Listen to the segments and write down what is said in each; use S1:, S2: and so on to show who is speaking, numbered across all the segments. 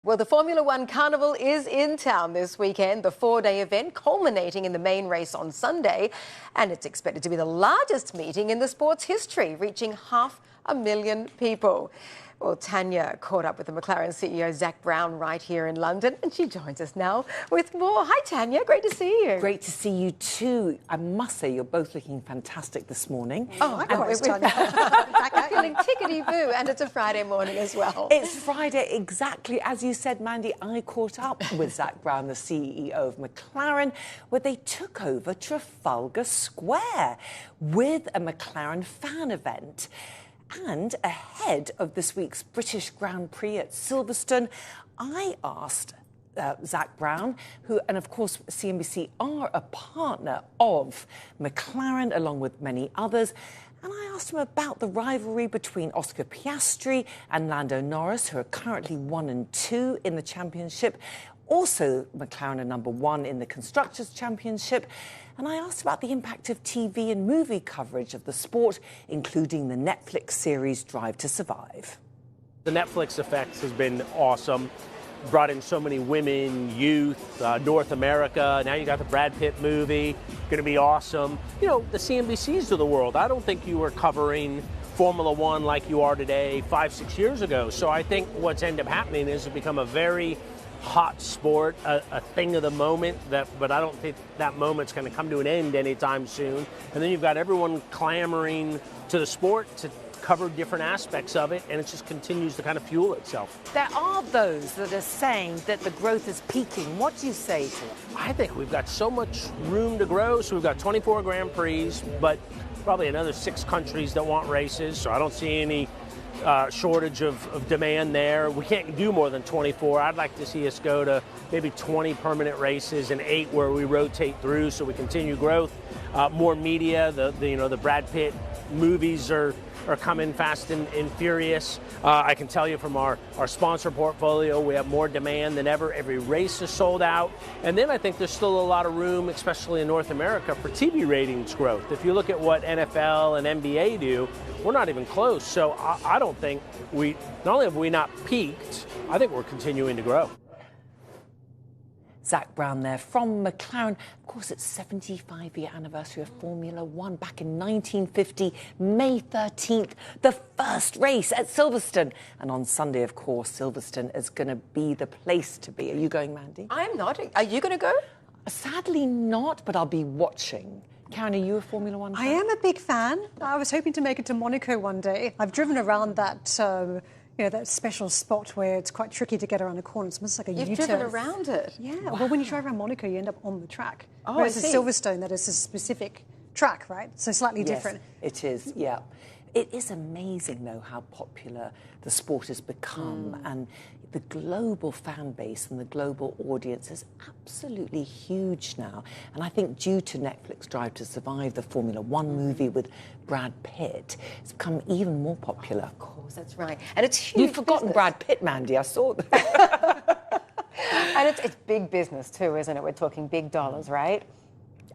S1: Well, the Formula One Carnival is in town this weekend, the four-day event culminating in the main race on Sunday. And it's expected to be the largest meeting in the sport's history, reaching 500,000 people. Well, Tania caught up with the McLaren CEO Zak Brown right here in London, and she joins us now with more. Hi, Tania. Great to see you.
S2: Great to see you too. I must say, you're both looking fantastic this morning.
S1: Oh, likewise, Tania. We're feeling tickety-boo, and it's a Friday morning as well.
S2: It's Friday, exactly as you said, Mandy. I caught up with Zak Brown, the CEO of McLaren, where they took over Trafalgar Square with a McLaren fan event. And ahead of this week's British Grand Prix at Silverstone, I asked Zak Brown, who, and of course, CNBC are a partner of McLaren, along with many others. And I asked him about the rivalry between Oscar Piastri and Lando Norris, who are currently 1 and 2 in the championship. Also, McLaren are number 1 in the Constructors' Championship. And I asked about the impact of TV and movie coverage of the sport, including the Netflix series Drive to Survive.
S3: The Netflix effect has been awesome. Brought in so many women, youth, North America. Now you got the Brad Pitt movie, going to be awesome. You know, the CNBCs of the world. I don't think you were covering Formula One like you are today 5-6 years ago. So I think what's ended up happening is it's become a very hot sport, a thing of the moment, but I don't think that moment's going to come to an end anytime soon. And then you've got everyone clamoring to the sport to cover different aspects of it, and it just continues to kind of fuel itself.
S2: There are those that are saying that the growth is peaking. What do you say to it?
S3: I think we've got so much room to grow. So we've got 24 Grand Prix, but probably another 6 countries that want races. So I don't see any shortage of demand there. We can't do more than 24. I'd like to see us go to maybe 20 permanent races and 8 where we rotate through, so we continue growth. More media. The Brad Pitt movies are coming fast and furious. I can tell you from our sponsor portfolio, we have more demand than ever. Every race is sold out. And then I think there's still a lot of room, especially in North America, for TV ratings growth. If you look at what NFL and NBA do, we're not even close. So I don't think not only have we not peaked, I think we're continuing to grow.
S2: Zak Brown there from McLaren. Of course, it's 75-year anniversary of Formula One back in 1950, May 13th, the first race at Silverstone. And on Sunday, of course, Silverstone is going to be the place to be. Are you going, Mandy?
S1: I'm not. Are you going to go?
S2: Sadly not, but I'll be watching. Karen, are you a Formula One fan?
S4: I am a big fan. I was hoping to make it to Monaco one day. I've driven around that that special spot where it's quite tricky to get around a corner. It's almost like a U-turn.
S1: You've driven around it?
S4: Yeah. Wow. Well, when you drive around Monaco, you end up on the track.
S1: Oh,
S4: whereas
S1: I see.
S4: at Silverstone, that is a specific track, right? So slightly different.
S2: It is, yeah. It is amazing, though, how popular the sport has become. And the global fan base and the global audience is absolutely huge now. And I think due to Netflix Drive to Survive, the Formula One movie with Brad Pitt, it's become even more popular.
S1: Of course, that's right. And it's huge.
S2: You've forgotten
S1: business.
S2: Brad Pitt, Mandy. I saw that.
S1: And it's big business too, isn't it? We're talking big dollars, right?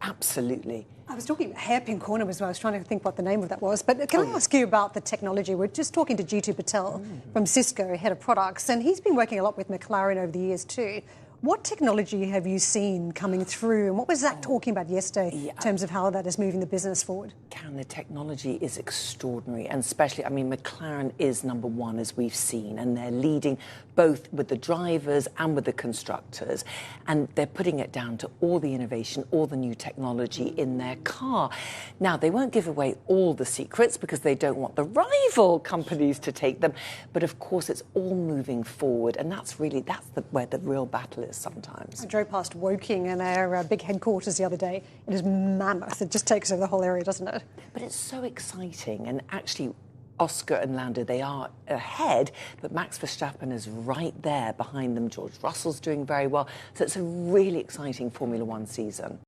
S2: Absolutely.
S4: I was talking about Hairpin Corner as well. I was trying to think what the name of that was. But can I ask you about the technology? We're just talking to Jitu Patel from Cisco, head of products, and he's been working a lot with McLaren over the years too. What technology have you seen coming through, and what was Zak talking about yesterday in terms of how that is moving the business forward?
S2: Karen, the technology is extraordinary, and especially, I mean, McLaren is number 1, as we've seen, and they're leading both with the drivers and with the constructors, and they're putting it down to all the innovation, all the new technology in their car. Now, they won't give away all the secrets because they don't want the rival companies to take them, but of course, it's all moving forward, and that's where the real battle is sometimes.
S4: I drove past Woking and our big headquarters the other day. It is mammoth. It just takes over the whole area, doesn't it?
S2: But it's so exciting, and actually Oscar and Lando, they are ahead, but Max Verstappen is right there behind them. George Russell's doing very well. So it's a really exciting Formula One season.